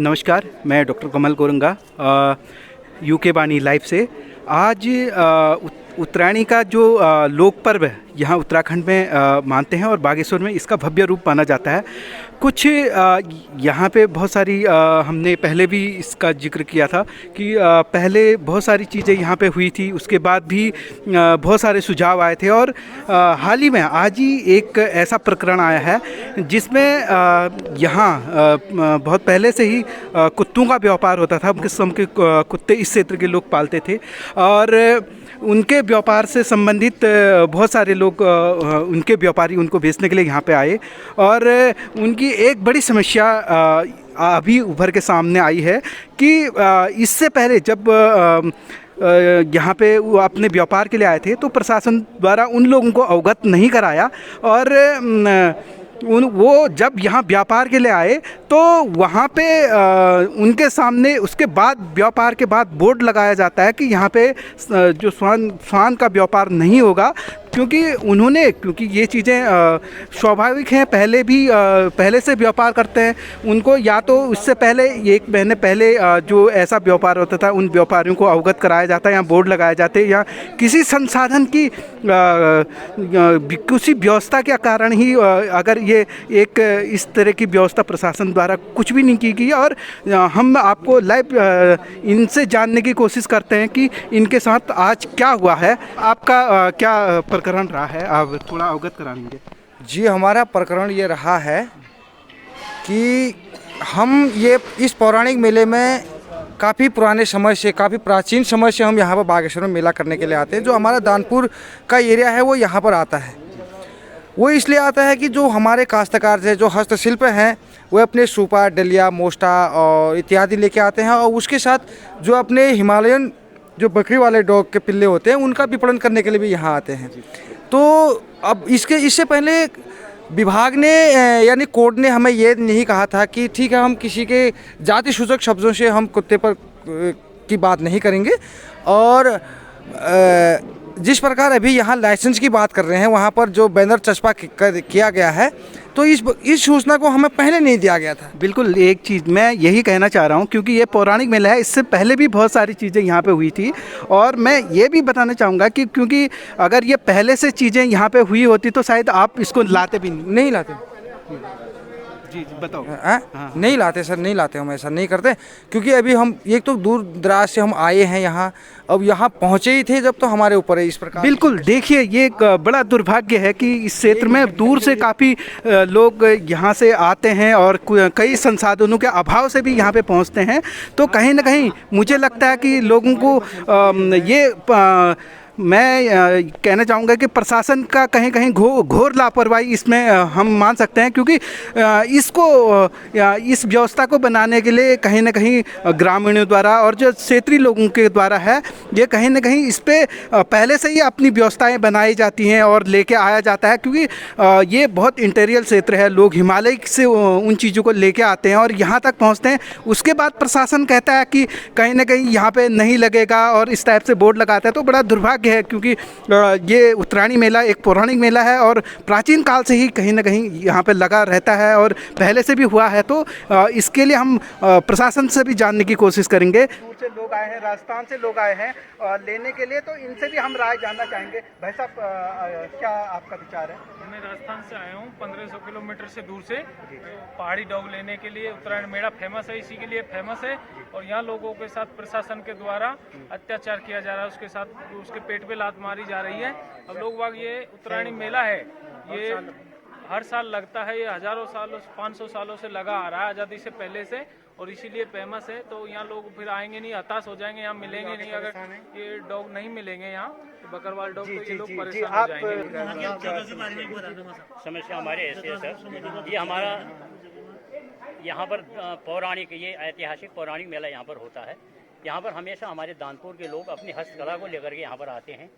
नमस्कार, मैं डॉक्टर कमल कोरंगा यूके बानी लाइव से। आज उत्तरायणी का जो लोक पर्व है यहाँ उत्तराखंड में मानते हैं और बागेश्वर में इसका भव्य रूप माना जाता है। कुछ यहाँ पे बहुत सारी हमने पहले भी इसका जिक्र किया था कि पहले बहुत सारी चीज़ें यहाँ पे हुई थी, उसके बाद भी बहुत सारे सुझाव आए थे और हाल ही में आज ही एक ऐसा प्रकरण आया है जिसमें यहाँ बहुत पहले से ही कुत्तों का व्यापार होता था। किस्म के कुत्ते इस क्षेत्र के लोग पालते थे और उनके व्यापार से संबंधित बहुत सारे लोग उनके व्यापारी उनको बेचने के लिए यहाँ पे आए और उनकी एक बड़ी समस्या अभी उभर के सामने आई है कि इससे पहले जब यहाँ पे वो अपने व्यापार के लिए आए थे तो प्रशासन द्वारा उन लोगों को अवगत नहीं कराया और वो जब यहाँ व्यापार के लिए आए तो वहाँ पे उनके सामने उसके बाद व्यापार के बाद बोर्ड लगाया जाता है कि यहाँ पे जो स्वान का व्यापार नहीं होगा, क्योंकि ये चीज़ें स्वाभाविक हैं। पहले से व्यापार करते हैं, उनको या तो उससे पहले 1 महीने पहले जो ऐसा व्यापार होता था उन व्यापारियों को अवगत कराया जाता है या बोर्ड लगाए जाते हैं या किसी संसाधन की किसी व्यवस्था के कारण ही अगर ये एक इस तरह की व्यवस्था प्रशासन द्वारा कुछ भी नहीं की गई। और हम आपको लाइव इनसे जानने की कोशिश करते हैं कि इनके साथ आज क्या हुआ है। आपका क्या प्रकरण रहा है, आप थोड़ा अवगत कराएंगे? जी, हमारा प्रकरण ये रहा है कि हम ये इस पौराणिक मेले में काफ़ी पुराने समय से, काफ़ी प्राचीन समय से हम यहाँ पर बागेश्वर में मेला करने के लिए आते हैं। जो हमारा दानपुर का एरिया है वो यहाँ पर आता है। वो इसलिए आता है कि जो हमारे काश्तकार से जो हस्तशिल्प हैं वो अपने सूपा, डलिया, मोस्टा और इत्यादि लेके आते हैं और उसके साथ जो अपने हिमालयन जो बकरी वाले डॉग के पिल्ले होते हैं उनका विपणन करने के लिए भी यहाँ आते हैं। तो अब इससे पहले विभाग ने यानी कोर्ट ने हमें ये नहीं कहा था कि ठीक है हम किसी के जाति सूचक शब्दों से हम कुत्ते पर की बात नहीं करेंगे और जिस प्रकार अभी यहाँ लाइसेंस की बात कर रहे हैं वहाँ पर जो बैनर चस्पा किया गया है तो इस सूचना को हमें पहले नहीं दिया गया था। बिल्कुल, एक चीज़ मैं यही कहना चाह रहा हूँ क्योंकि ये पौराणिक मेला है, इससे पहले भी बहुत सारी चीज़ें यहाँ पे हुई थी और मैं ये भी बताना चाहूँगा कि क्योंकि अगर ये पहले से चीज़ें यहाँ पे हुई होती तो शायद आप इसको लाते भी नहीं लाते। जी बताओ। हाँ। नहीं लाते सर, नहीं लाते, हम ऐसा नहीं करते क्योंकि अभी हम एक तो दूर दराज से हम आए हैं यहाँ, अब यहाँ पहुँचे ही थे जब तो हमारे ऊपर है इस प्रकार। बिल्कुल, देखिए ये एक बड़ा दुर्भाग्य है कि इस क्षेत्र में दूर से काफ़ी लोग यहाँ से आते हैं और कई संसाधनों के अभाव से भी यहाँ पे पहुँचते हैं। तो कहीं ना कहीं मुझे लगता है कि लोगों को मैं कहना चाहूँगा कि प्रशासन का कहीं कहीं घोर लापरवाही इसमें हम मान सकते हैं क्योंकि इस व्यवस्था को बनाने के लिए कहीं ना कहीं ग्रामीणों द्वारा और जो क्षेत्रीय लोगों के द्वारा है ये कहीं ना कहीं इस पे पहले से ही अपनी व्यवस्थाएं बनाई जाती हैं और लेके आया जाता है क्योंकि ये बहुत इंटीरियर क्षेत्र है। लोग हिमालय से उन चीज़ों को लेके आते हैं और यहाँ तक पहुँचते हैं, उसके बाद प्रशासन कहता है कि कहीं ना कहीं यहाँ पे नहीं लगेगा और इस टाइप से बोर्ड लगाता है। तो बड़ा दुर्भाग्य है क्योंकि ये उत्तरायणी मेला एक पौराणिक मेला है और प्राचीन काल से ही कहीं ना कहीं यहाँ पे लगा रहता है और पहले से भी हुआ है। तो इसके लिए हम प्रशासन से भी जानने की कोशिश करेंगे। दूर से लोग आए हैं, राजस्थान से लोग आए हैं लेने के लिए, तो इनसे भी हम राय जानना चाहेंगे। भाई साहब, क्या आपका विचार है? मैं राजस्थान से आया हूँ 1500 किलोमीटर से दूर से पहाड़ी डॉग लेने के लिए। उत्तरायण मेला फेमस है, इसी के लिए फेमस है और यहाँ लोगों के साथ प्रशासन के द्वारा अत्याचार किया जा रहा है, उसके साथ उसके पेट पे लात मारी जा रही है। अब लोग बाग ये उत्तरायणी मेला है ये हर साल लगता है, ये हजारों सालों 500 सालों से लगा आ रहा है आज़ादी से पहले से और इसीलिए फेमस है। तो यहाँ लोग फिर आएंगे नहीं, हताश हो जाएंगे, यहाँ मिलेंगे नहीं। अगर ये डॉग नहीं मिलेंगे यहाँ बकरवाल डॉग तो ये लोग परेशान हो जाएंगे। समस्या हमारे ऐसे है सर, ये हमारा यहाँ पर पौराणिक ये ऐतिहासिक पौराणिक मेला यहाँ पर होता है। यहाँ पर हमेशा हमारे दानपुर के लोग अपनी हस्तकला को लेकर के यहाँ पर आते हैं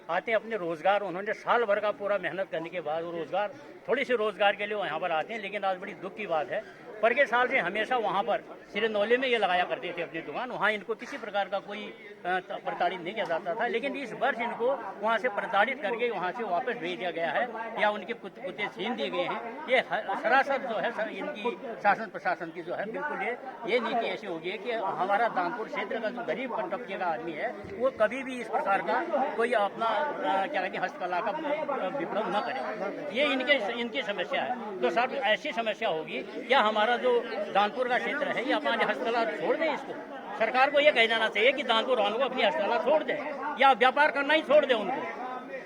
अपने रोज़गार, उन्होंने साल भर का पूरा मेहनत करने के बाद वो रोज़गार थोड़ी सी रोज़गार के लिए वो यहाँ पर आते हैं। लेकिन आज बड़ी दुख की बात है पर के साल से हमेशा वहाँ पर सिरनौले में ये लगाया करते थे अपनी दुकान। वहाँ इनको किसी प्रकार का कोई प्रताड़ित नहीं किया जाता था, लेकिन इस वर्ष इनको वहाँ से प्रताड़ित करके वहाँ से वापस भेज दिया गया है या उनके कुत्ते छीन दिए गए हैं। ये सरासर जो है इनकी शासन प्रशासन की जो है बिल्कुल ये नीति ऐसी होगी है कि हमारा दानपुर क्षेत्र का जो गरीब तबके का आदमी है वो कभी भी इस प्रकार का कोई अपना क्या कहते हैं हस्तकला का विप्लव न करे। ये इनकी समस्या है। तो सर ऐसी समस्या होगी क्या हमारा जो दानपुर का क्षेत्र है ये अपना हस्तकला छोड़ दें? इसको सरकार को ये कह जाना चाहिए कि दानपुर वालों को अपनी हस्तकला छोड़ दें या व्यापार करना ही छोड़ दें उनको।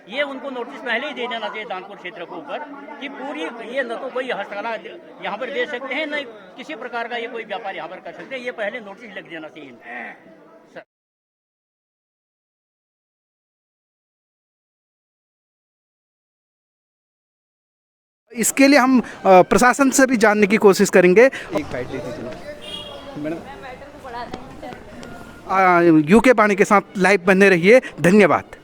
ये उनको नोटिस पहले ही दे देना चाहिए दानपुर क्षेत्र के ऊपर कि पूरी ये न तो कोई हस्तकला यहाँ पर दे सकते हैं न किसी प्रकार का ये कोई व्यापार यहाँ पर कर सकते हैं। ये पहले नोटिस लिख देना चाहिए इनको। इसके लिए हम प्रशासन से भी जानने की कोशिश करेंगे। एक बाइट दे दीजिए मैडम। यूके वाणी के साथ लाइव बने रहिए। धन्यवाद।